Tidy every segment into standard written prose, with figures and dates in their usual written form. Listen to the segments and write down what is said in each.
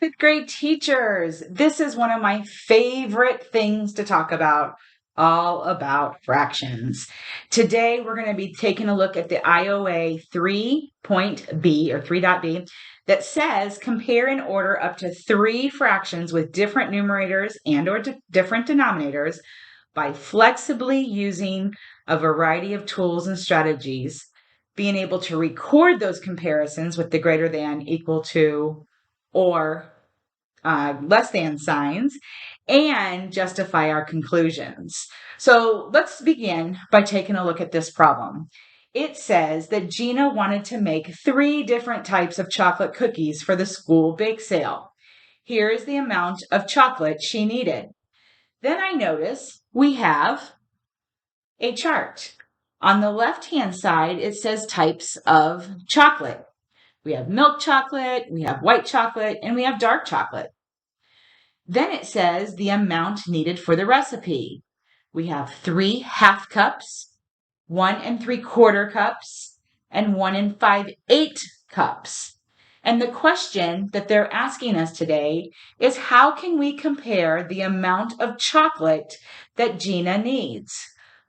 Fifth grade teachers, this is one of my favorite things to talk about, all about fractions. Today, we're going to be taking a look at the IOA 3.b or 3.b that says compare in order up to 3 fractions with different numerators and or different denominators by flexibly using a variety of tools and strategies, being able to record those comparisons with the greater than, equal to, or less than signs, and justify our conclusions. So let's begin by taking a look at this problem. It says that Gina wanted to make 3 different types of chocolate cookies for the school bake sale. Here is the amount of chocolate she needed. Then I notice we have a chart. On the left-hand side, it says types of chocolate. We have milk chocolate, we have white chocolate, and we have dark chocolate. Then it says the amount needed for the recipe. We have 3 half cups, 1 3/4 cups, and 1 5/8 cups. And the question that they're asking us today is how can we compare the amount of chocolate that Gina needs?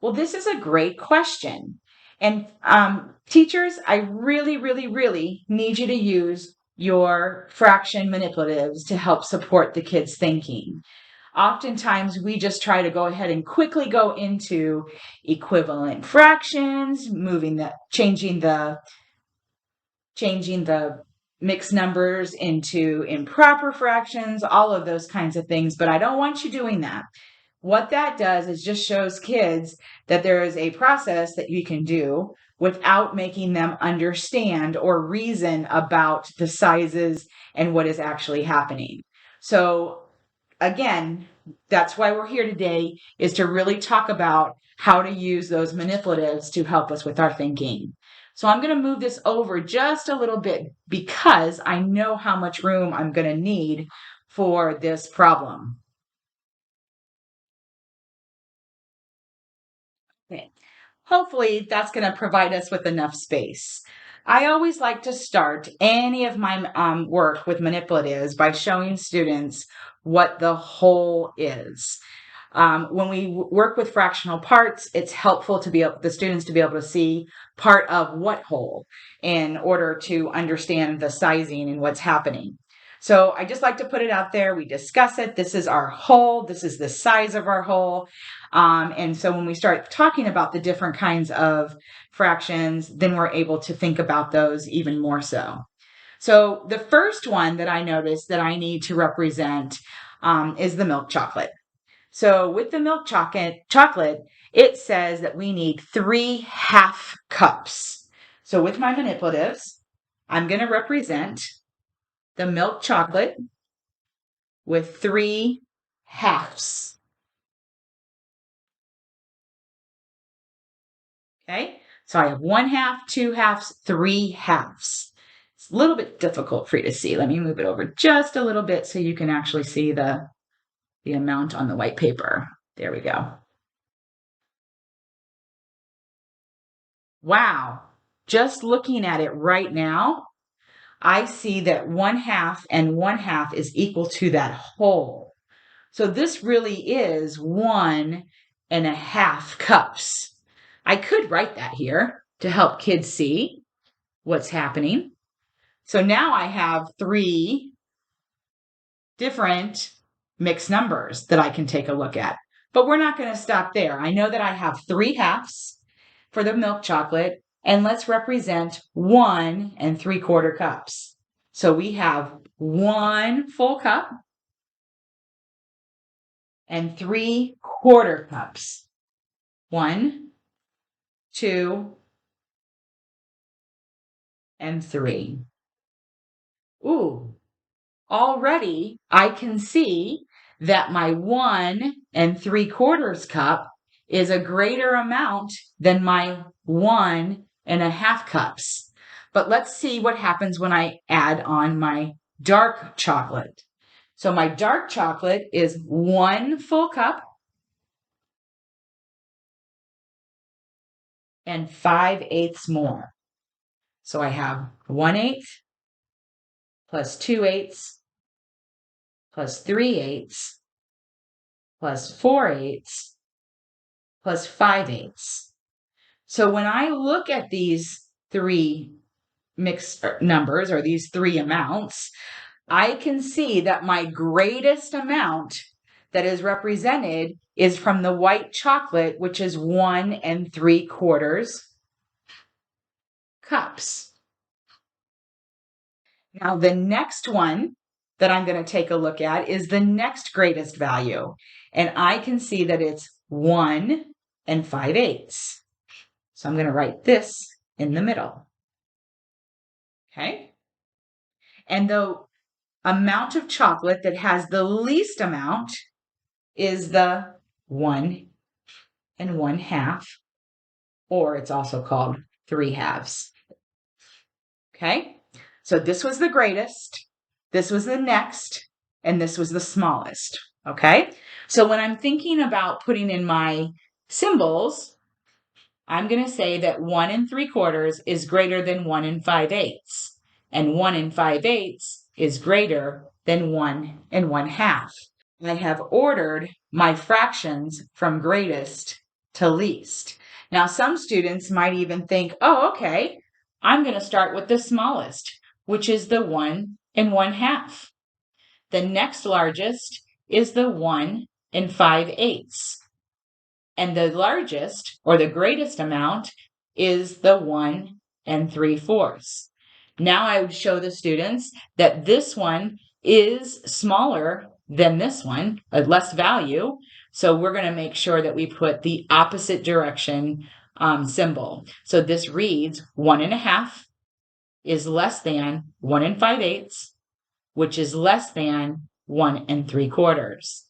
Well, this is a great question. And teachers, I really, really, really need you to use your fraction manipulatives to help support the kids' thinking. Oftentimes, we just try to go ahead and quickly go into equivalent fractions, changing the mixed numbers into improper fractions, all of those kinds of things. But I don't want you doing that. What that does is just shows kids that there is a process that you can do without making them understand or reason about the sizes and what is actually happening. So again, that's why we're here today, is to really talk about how to use those manipulatives to help us with our thinking. So I'm going to move this over just a little bit because I know how much room I'm going to need for this problem. Okay. Hopefully that's going to provide us with enough space. I always like to start any of my work with manipulatives by showing students what the whole is. When we work with fractional parts, it's helpful to the students to be able to see part of what whole in order to understand the sizing and what's happening. So I just like to put it out there. We discuss it. This is our whole. This is the size of our whole. And so when we start talking about the different kinds of fractions, then we're able to think about those even more so. So the first one that I noticed that I need to represent is the milk chocolate. So with the milk chocolate, it says that we need 3 half cups. So with my manipulatives, I'm going to represent the milk chocolate with 3 halves. Okay, so I have 1 half, 2 halves, 3 halves. It's a little bit difficult for you to see. Let me move it over just a little bit so you can actually see the amount on the white paper. There we go. Wow, just looking at it right now, I see that 1 half and 1 half is equal to that whole. So this really is 1.5 cups. I could write that here to help kids see what's happening. So now I have 3 different mixed numbers that I can take a look at. But we're not going to stop there. I know that I have 3 halves for the milk chocolate, and let's represent 1 3/4 cups. So we have 1 full cup and 3/4 cups. 1, 2, and 3. Ooh, already I can see that my 1 3/4 cup is a greater amount than my 1.5 cups. But let's see what happens when I add on my dark chocolate. So my dark chocolate is 1 full cup and 5/8 more. So I have 1/8 plus 2/8 plus 3/8 plus 4/8 plus 5/8. So when I look at these three mixed numbers or these three amounts, I can see that my greatest amount that is represented is from the white chocolate, which is 1 3/4 cups. Now, the next one that I'm going to take a look at is the next greatest value. And I can see that it's 1 5/8. So I'm going to write this in the middle. Okay. And the amount of chocolate that has the least amount is the 1 1/2, or it's also called 3/2. Okay. So this was the greatest, this was the next, and this was the smallest. Okay. So when I'm thinking about putting in my symbols, I'm going to say that 1 3/4 is greater than 1 5/8. And 1 5/8 is greater than 1 1/2. I have ordered my fractions from greatest to least. Now, some students might even think, oh, okay, I'm going to start with the smallest, which is the 1 1/2. The next largest is the 1 5/8. And the largest or the greatest amount is the 1 3/4. Now I would show the students that this one is smaller than this one, a less value. So we're going to make sure that we put the opposite direction symbol. So this reads 1 1/2 is less than 1 5/8, which is less than 1 3/4.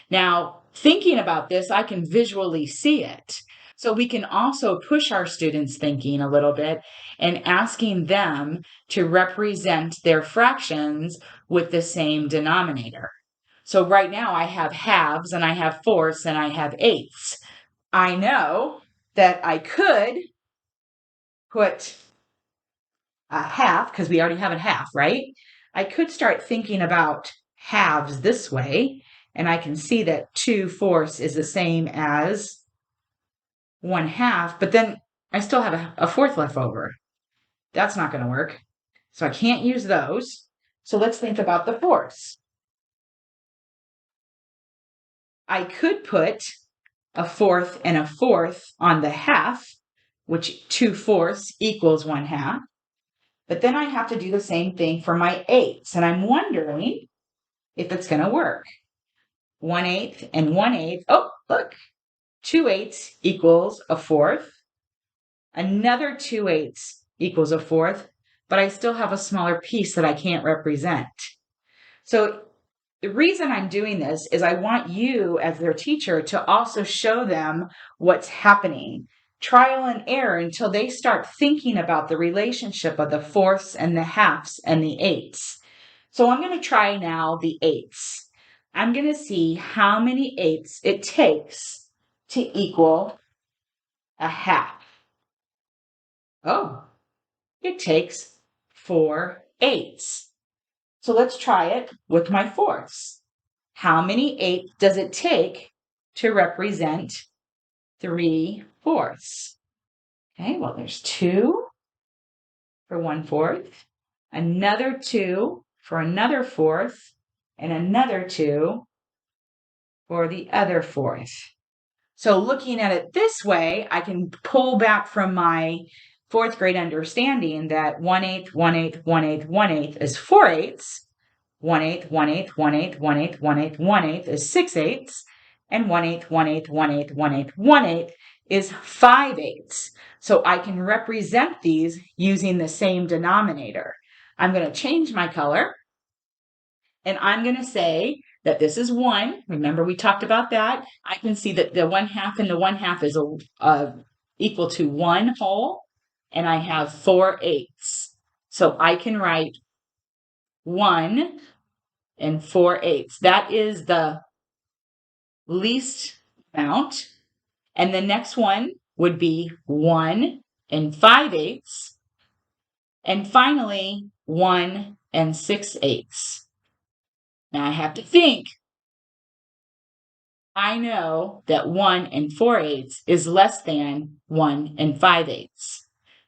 Now, thinking about this, I can visually see it. So we can also push our students' thinking a little bit and asking them to represent their fractions with the same denominator. So right now I have halves and I have fourths and I have eighths. I know that I could put a half, because we already have a half, right? I could start thinking about halves this way, and I can see that 2/4 is the same as 1/2, but then I still have a fourth left over. That's not going to work. So I can't use those. So let's think about the fourths. I could put a fourth and a fourth on the half, which 2/4 equals 1/2. But then I have to do the same thing for my eighths. And I'm wondering if it's going to work. 1/8 and 1/8. Oh, look. 2/8 equals a fourth. Another 2/8 equals a fourth. But I still have a smaller piece that I can't represent. So the reason I'm doing this is I want you as their teacher to also show them what's happening. Trial and error until they start thinking about the relationship of the fourths and the halves and the eighths. So I'm going to try now the eighths. I'm going to see how many eighths it takes to equal a half. Oh, it takes 4/8. So let's try it with my fourths. How many eighths does it take to represent 3/4? Okay, well, there's 2 for 1/4, another 2 for another fourth, and another 2 for the other fourth. So looking at it this way, I can pull back from my fourth grade understanding that 1/8, 1/8, 1/8, 1/8 is 4/8. 1/8, 1/8, 1/8, 1/8, 1/8, 1/8 is 6/8, and 1/8, 1/8, 1/8, 1/8, 1/8 is 5/8. So I can represent these using the same denominator. I'm going to change my color, and I'm going to say that this is 1. Remember, we talked about that. I can see that the 1/2 and the 1/2 is equal to 1 whole, and I have 4/8. So I can write 1 4/8. That is the least amount. And the next one would be 1 5/8. And finally, 1 6/8. Now I have to think. I know that 1 and 4/8 is less than 1 and 5/8.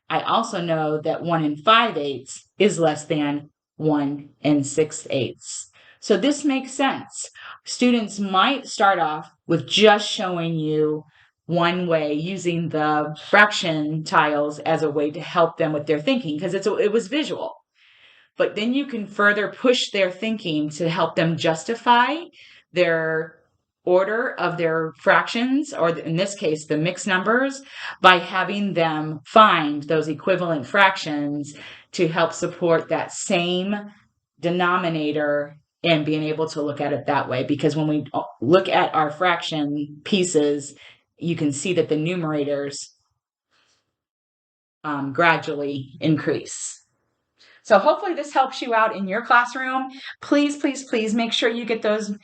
I also know that 1 and 5/8 is less than 1 and 6/8. So this makes sense. Students might start off with just showing you one way, using the fraction tiles as a way to help them with their thinking, because it was visual. But then you can further push their thinking to help them justify their order of their fractions, or in this case, the mixed numbers, by having them find those equivalent fractions to help support that same denominator and being able to look at it that way. Because when we look at our fraction pieces, you can see that the numerators gradually increase. So hopefully this helps you out in your classroom. Please, please, please make sure you get those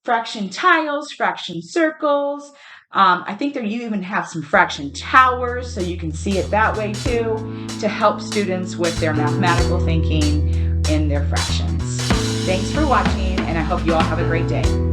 fraction tiles, fraction circles. I think you even have some fraction towers, so you can see it that way too, to help students with their mathematical thinking in their fractions. Thanks for watching, and I hope you all have a great day.